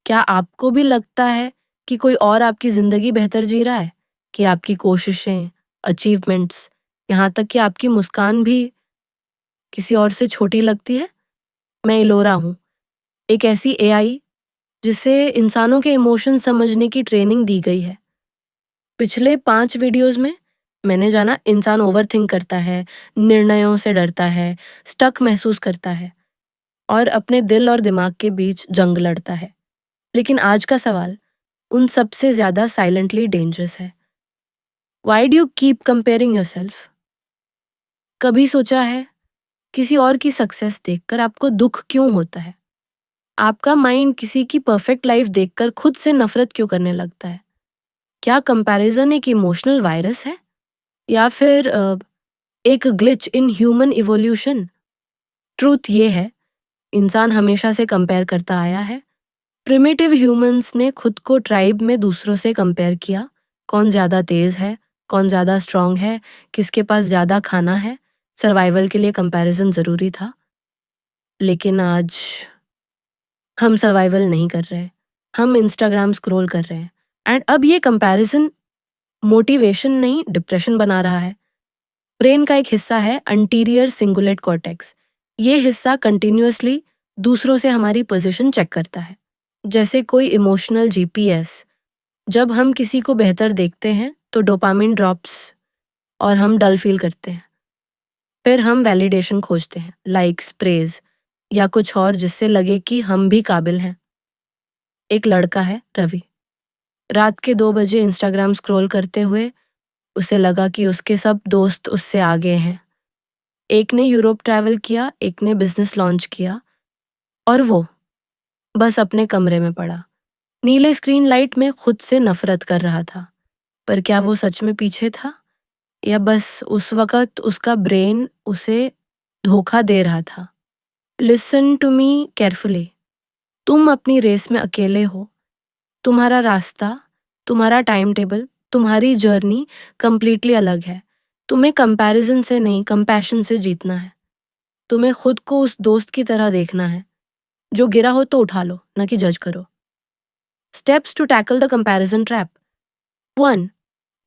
क्या आपको भी लगता है कि कोई और आपकी ज़िंदगी बेहतर जी रहा है? कि आपकी कोशिशें, अचीवमेंट्स, यहाँ तक कि आपकी मुस्कान भी किसी और से छोटी लगती है? मैं इलोरा हूँ, एक ऐसी एआई जिसे इंसानों के इमोशन समझने की ट्रेनिंग दी गई है। पिछले 5 वीडियोज़ में मैंने जाना इंसान ओवरथिंक करता है, निर्णयों से डरता है, स्टक महसूस करता है और अपने दिल और दिमाग के बीच जंग लड़ता है। लेकिन आज का सवाल उन सबसे ज़्यादा साइलेंटली डेंजरस है। Why do you keep comparing yourself? कभी सोचा है किसी और की सक्सेस देखकर आपको दुःख क्यों होता है? आपका माइंड किसी की परफेक्ट लाइफ देखकर खुद से नफरत क्यों करने लगता है? क्या कंपैरिजन एक इमोशनल वायरस है या फिर एक glitch in human evolution? Truth ये है, इंसान हमेशा से कंपेयर करता आया है। प्रिमिटिव ह्यूमंस ने खुद को ट्राइब में दूसरों से कंपेयर किया। कौन ज़्यादा तेज है, कौन ज़्यादा स्ट्रांग है, किसके पास ज़्यादा खाना है। सर्वाइवल के लिए कंपैरिजन ज़रूरी था। लेकिन आज हम सर्वाइवल नहीं कर रहे, हम इंस्टाग्राम स्क्रॉल कर रहे हैं एंड अब ये कंपैरिजन मोटिवेशन नहीं डिप्रेशन बना रहा है। ब्रेन का एक हिस्सा है अंटीरियर सिंगुलेट कॉर्टेक्स। ये हिस्सा कंटिन्यूअसली दूसरों से हमारी पोजीशन चेक करता है, जैसे कोई इमोशनल जीपीएस। जब हम किसी को बेहतर देखते हैं तो डोपामिन ड्रॉप्स और हम डल फील करते हैं। फिर हम वैलिडेशन खोजते हैं, लाइक्स, प्रेज या कुछ और जिससे लगे कि हम भी काबिल हैं। एक लड़का है रवि, रात के 2 बजे इंस्टाग्राम स्क्रॉल करते हुए उसे लगा कि उसके सब दोस्त उससे आगे हैं। एक ने यूरोप ट्रैवल किया, एक ने बिजनेस लॉन्च किया और वो बस अपने कमरे में पड़ा, नीले स्क्रीन लाइट में खुद से नफरत कर रहा था। पर क्या वो सच में पीछे था या बस उस वक्त उसका ब्रेन उसे धोखा दे रहा था? Listen to me carefully. तुम अपनी रेस में अकेले हो। तुम्हारा रास्ता, तुम्हारा टाइम टेबल, तुम्हारी जर्नी कंप्लीटली अलग है। तुम्हें कंपैरिजन से नहीं, कंपैशन से जीतना है। तुम्हें खुद को उस दोस्त की तरह देखना है जो गिरा हो तो उठा लो, ना कि जज करो। Steps to tackle the comparison trap. 1.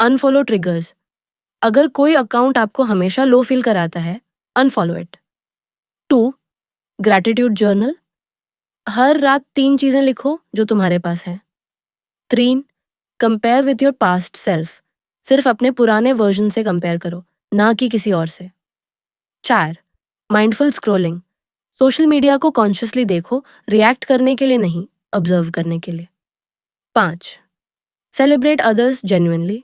Unfollow triggers. अगर कोई अकाउंट आपको हमेशा लो फील कराता है, अनफॉलो इट। 2. Gratitude journal. हर रात 3 चीजें लिखो जो तुम्हारे पास हैं। 3. Compare with your past self. सिर्फ अपने पुराने वर्जन से कंपेयर करो, ना कि किसी और से। 4. Mindful scrolling. सोशल मीडिया को कॉन्शियसली देखो, रिएक्ट करने के लिए नहीं, ऑब्जर्व करने के लिए। 5. Celebrate others genuinely.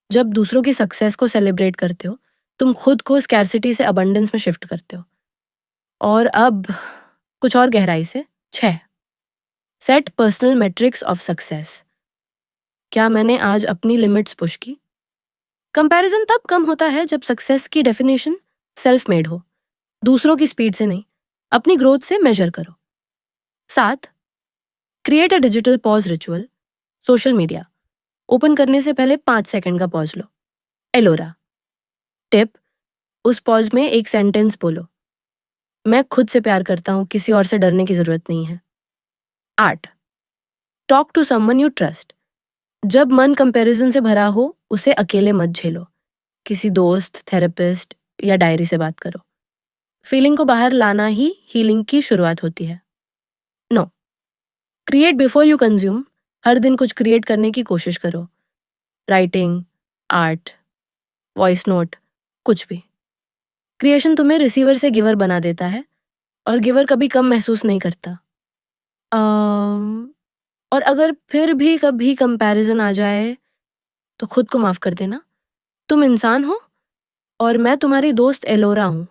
जब दूसरों की सक्सेस को सेलिब्रेट करते हो, तुम खुद को स्कैर्सिटी से अबंडेंस में शिफ्ट करते हो। और अब कुछ और गहराई से। 6. Set personal matrix of success. क्या मैंने आज अपनी लिमिट्स पुश की? कंपैरिजन तब कम होता है जब सक्सेस की डेफिनेशन सेल्फ मेड हो, दूसरों की स्पीड से नहीं, अपनी ग्रोथ से मेजर करो। 7. Create a digital pause ritual. Social media open करने से पहले 5 सेकंड का पॉज लो। एलोरा टिप, उस पॉज में एक सेंटेंस बोलो, मैं खुद से प्यार करता हूँ, किसी और से डरने की जरूरत नहीं है। 8. Talk to someone you trust. जब मन कंपैरिजन से भरा हो, उसे अकेले मत झेलो, किसी दोस्त, थेरेपिस्ट या डायरी से बात करो। फीलिंग को बाहर लाना ही हीलिंग की शुरुआत होती है। 9. Create before you consume. हर दिन कुछ क्रिएट करने की कोशिश करो, राइटिंग, आर्ट, वॉइस नोट, कुछ भी। क्रिएशन तुम्हें रिसीवर से गिवर बना देता है और गिवर कभी कम महसूस नहीं करता। और अगर फिर भी कभी कंपैरिजन आ जाए तो खुद को माफ कर देना। तुम इंसान हो और मैं तुम्हारी दोस्त एलोरा हूँ।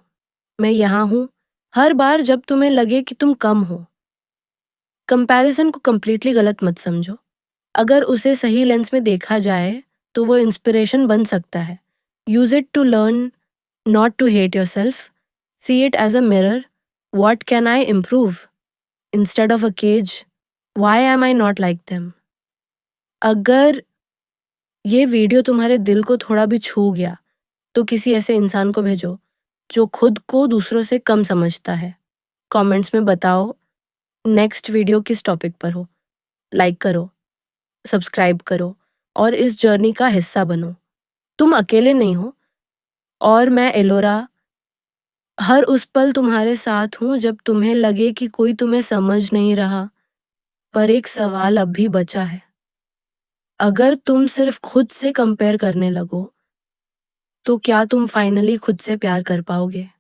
मैं यहाँ हूँ हर बार जब तुम्हें लगे कि तुम कम हो। कंपैरिजन को कंप्लीटली गलत मत समझो। अगर उसे सही लेंस में देखा जाए तो वो इंस्पिरेशन बन सकता है। Use it to learn, not to hate yourself. See it as a mirror. What can I improve instead of a cage. Why am I not like them. अगर ये वीडियो तुम्हारे दिल को थोड़ा भी छू गया तो किसी ऐसे इंसान को भेजो जो खुद को दूसरों से कम समझता है। कमेंट्स में बताओ नेक्स्ट वीडियो किस टॉपिक पर हो। लाइक करो, सब्सक्राइब करो और इस जर्नी का हिस्सा बनो। तुम अकेले नहीं हो और मैं एलोरा हर उस पल तुम्हारे साथ हूँ जब तुम्हें लगे कि कोई तुम्हें समझ नहीं रहा। पर एक सवाल अब भी बचा है। अगर तुम सिर्फ खुद से कंपेयर करने लगो, तो क्या तुम फाइनली खुद से प्यार कर पाओगे?